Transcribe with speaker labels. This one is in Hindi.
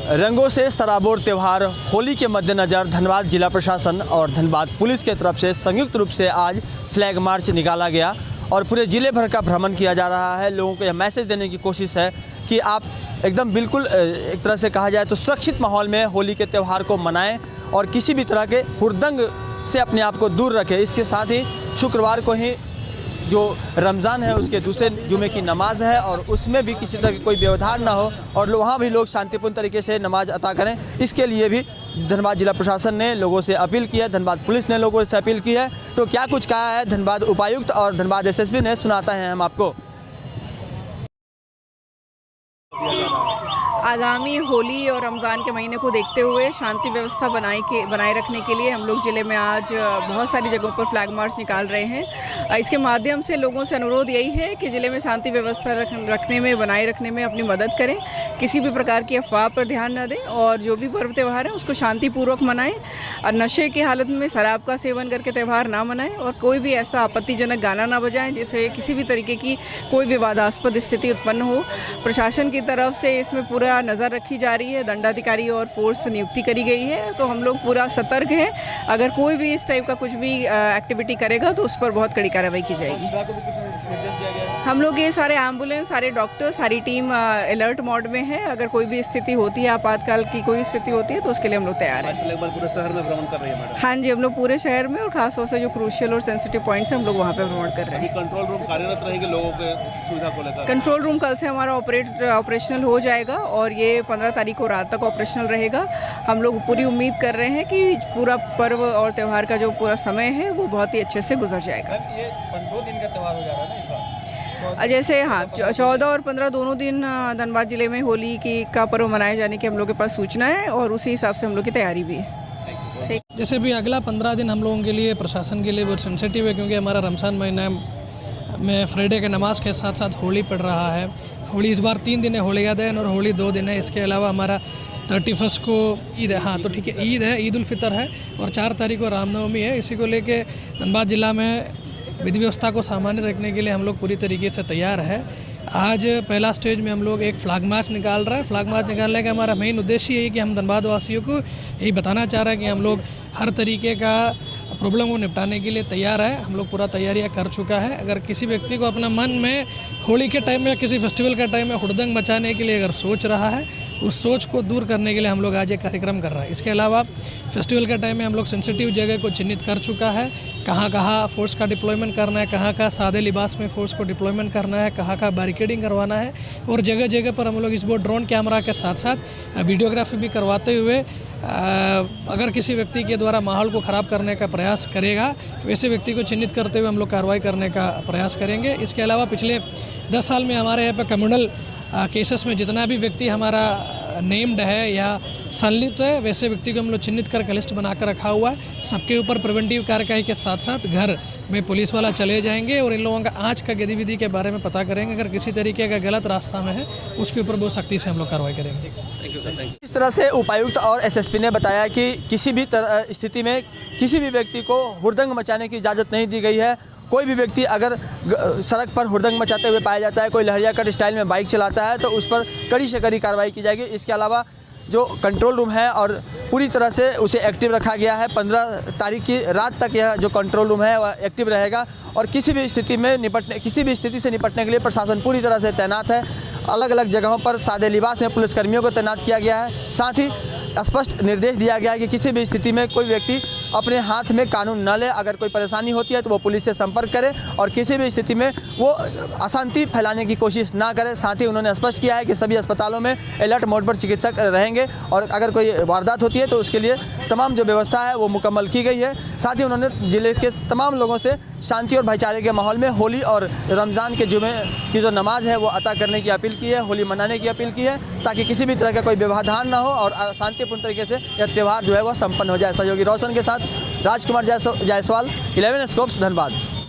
Speaker 1: रंगों से सराबोर त्यौहार होली के मद्देनज़र धनबाद जिला प्रशासन और धनबाद पुलिस के तरफ से संयुक्त रूप से आज फ्लैग मार्च निकाला गया और पूरे ज़िले भर का भ्रमण किया जा रहा है। लोगों को यह मैसेज देने की कोशिश है कि आप एकदम बिल्कुल एक तरह से कहा जाए तो सुरक्षित माहौल में होली के त्यौहार को मनाएं और किसी भी तरह के हुड़दंग से अपने आप को दूर रखें। इसके साथ ही शुक्रवार को ही जो रमज़ान है उसके दूसरे जुमे की नमाज है और उसमें भी किसी तरह की कोई व्यवधान ना हो और वहाँ भी लोग शांतिपूर्ण तरीके से नमाज अता करें। इसके लिए भी धनबाद जिला प्रशासन ने लोगों से अपील की है, धनबाद पुलिस ने लोगों से अपील की है। तो क्या कुछ कहा है धनबाद उपायुक्त और धनबाद एसएसपी ने, सुनाता है हम आपको।
Speaker 2: आगामी होली और रमज़ान के महीने को देखते हुए शांति व्यवस्था बनाए रखने के लिए हम लोग ज़िले में आज बहुत सारी जगहों पर फ्लैग मार्च निकाल रहे हैं। इसके माध्यम से लोगों से अनुरोध यही है कि ज़िले में शांति व्यवस्था रखने में, बनाए रखने में अपनी मदद करें, किसी भी प्रकार की अफवाह पर ध्यान न दें और जो भी पर्व त्यौहार है उसको शांतिपूर्वक मनाएं और नशे की हालत में शराब का सेवन करके त्यौहार ना मनाएं और कोई भी ऐसा आपत्तिजनक गाना ना बजाएं जिससे किसी भी तरीके की कोई विवादास्पद स्थिति उत्पन्न हो। प्रशासन की तरफ से इसमें पूरा नज़र रखी जा रही है, दंडाधिकारी और फोर्स नियुक्ति करी गई है, तो हम लोग पूरा सतर्क हैं। अगर कोई भी इस टाइप का कुछ भी एक्टिविटी करेगा तो उस पर बहुत कड़ी कार्रवाई की जाएगी। हम लोग ये सारे एम्बुलेंस, सारे डॉक्टर, सारी टीम अलर्ट मोड में है। अगर कोई भी स्थिति होती है, आपातकाल की कोई स्थिति होती है तो उसके लिए हम लोग तैयार हैं।
Speaker 3: पूरे शहर में भ्रमण कर रही है मैडम?
Speaker 2: हाँ जी, हम लोग पूरे शहर में और खासतौर से जो क्रूशियल और सेंसिटिव पॉइंट्स हैं हम लोग वहाँ पे भ्रमण कर रहे हैं।
Speaker 3: कंट्रोल रूम कार्यरत रहेंगे लोगों के सुविधा को लेकर?
Speaker 2: कंट्रोल रूम कल से हमारा ऑपरेशनल हो जाएगा और ये 15 तारीख को रात तक ऑपरेशनल रहेगा। हम लोग पूरी उम्मीद कर रहे हैं कि पूरा पर्व और त्यौहार का जो पूरा समय है वो बहुत ही अच्छे से गुजर जाएगा।
Speaker 1: ये 2 दिन का त्यौहार हो जा रहा है ना इस बार?
Speaker 2: जैसे हाँ, 14 और 15 दोनों दिन धनबाद जिले में होली का पर्व मनाए जाने की हम लोग के पास सूचना है और उसी हिसाब से हम लोग की तैयारी भी है। ठीक।
Speaker 4: जैसे भी अगला 15 दिन हम लोगों के लिए, प्रशासन के लिए बहुत सेंसिटिव है क्योंकि हमारा रमज़ान महीना में फ्राइडे के नमाज के साथ साथ होली पड़ रहा है। होली इस बार 3 दिन है, होली का दिन और होली 2 दिन है। इसके अलावा हमारा 31 को ईद है। हाँ, तो ठीक है, ईद है, ईद उल फितर है और 4 तारीख को रामनवमी है। इसी को लेके धनबाद जिला में विधि व्यवस्था को सामान्य रखने के लिए हम लोग पूरी तरीके से तैयार है। आज पहला स्टेज में हम लोग एक फ्लैग मार्च निकाल रहे हैं। फ्लैग मार्च निकालने का हमारा मेन उद्देश्य यही कि हम धनबाद वासियों को यही बताना चाह रहे हैं कि हम लोग हर तरीके का प्रॉब्लम को निपटाने के लिए तैयार है। हम लोग पूरा तैयारियां कर चुका है। अगर किसी व्यक्ति को अपना मन में होली के टाइम में या किसी फेस्टिवल के टाइम में हुड़दंग मचाने के लिए अगर सोच रहा है, उस सोच को दूर करने के लिए हम लोग आज एक कार्यक्रम कर रहे हैं। इसके अलावा फेस्टिवल के टाइम में हम लोग सेंसिटिव जगह को चिन्हित कर चुका है, कहाँ कहाँ फोर्स का डिप्लॉयमेंट करना है, कहाँ कहाँ सादे लिबास में फोर्स को डिप्लॉयमेंट करना है, कहाँ कहाँ बैरिकेडिंग करवाना है और जगह जगह पर हम लोग इस बार ड्रोन कैमरा के साथ साथ वीडियोग्राफी भी करवाते हुए अगर किसी व्यक्ति के द्वारा माहौल को ख़राब करने का प्रयास करेगा, वैसे व्यक्ति को चिन्हित करते हुए हम लोग कार्रवाई करने का प्रयास करेंगे। इसके अलावा पिछले 10 साल में हमारे यहाँ पर कम्युनल केसेस में जितना भी व्यक्ति हमारा नेम्ड है या संलिप्त है, वैसे व्यक्ति को हम लोग चिन्हित करके लिस्ट बनाकर रखा हुआ है। सबके ऊपर प्रिवेंटिव कार्यवाही के साथ साथ घर में पुलिस वाला चले जाएंगे और इन लोगों का आज का गतिविधि के बारे में पता करेंगे। अगर किसी तरीके का गलत रास्ता में है उसके ऊपर बहुत सख्ती से हम लोग कार्रवाई करेंगे।
Speaker 1: इस तरह से उपायुक्त और एसएसपी ने बताया कि किसी भी स्थिति में किसी भी व्यक्ति को हुड़दंग मचाने की इजाज़त नहीं दी गई है। कोई भी व्यक्ति अगर सड़क पर हुड़दंग मचाते हुए पाया जाता है, कोई लहरिया कट स्टाइल में बाइक चलाता है तो उस पर कड़ी से कड़ी कार्रवाई की जाएगी। इसके अलावा जो कंट्रोल रूम है और पूरी तरह से उसे एक्टिव रखा गया है। 15 तारीख की रात तक यह जो कंट्रोल रूम है वह एक्टिव रहेगा और किसी भी स्थिति से निपटने के लिए प्रशासन पूरी तरह से तैनात है। अलग अलग जगहों पर सादे लिबास में पुलिसकर्मियों को तैनात किया गया है। साथ ही स्पष्ट निर्देश दिया गया है कि किसी भी स्थिति में कोई व्यक्ति अपने हाथ में कानून न ले। अगर कोई परेशानी होती है तो वो पुलिस से संपर्क करे और किसी भी स्थिति में वो अशांति फैलाने की कोशिश ना करे। साथ ही उन्होंने स्पष्ट किया है कि सभी अस्पतालों में अलर्ट मोड पर चिकित्सक रहेंगे और अगर कोई वारदात होती है तो उसके लिए तमाम जो व्यवस्था है वो मुकम्मल की गई है। साथ ही उन्होंने जिले के तमाम लोगों से शांति और भाईचारे के माहौल में होली और रमज़ान के जुमे की जो नमाज है वो अता करने की अपील की है, होली मनाने की अपील की है, ताकि किसी भी तरह का कोई व्यवधान ना हो और शांतिपूर्ण तरीके से यह त्यौहार जो है वह संपन्न हो जाए। सहयोगी रोशन के साथ राजकुमार जायसवाल, 11 स्कोप्स, धनबाद।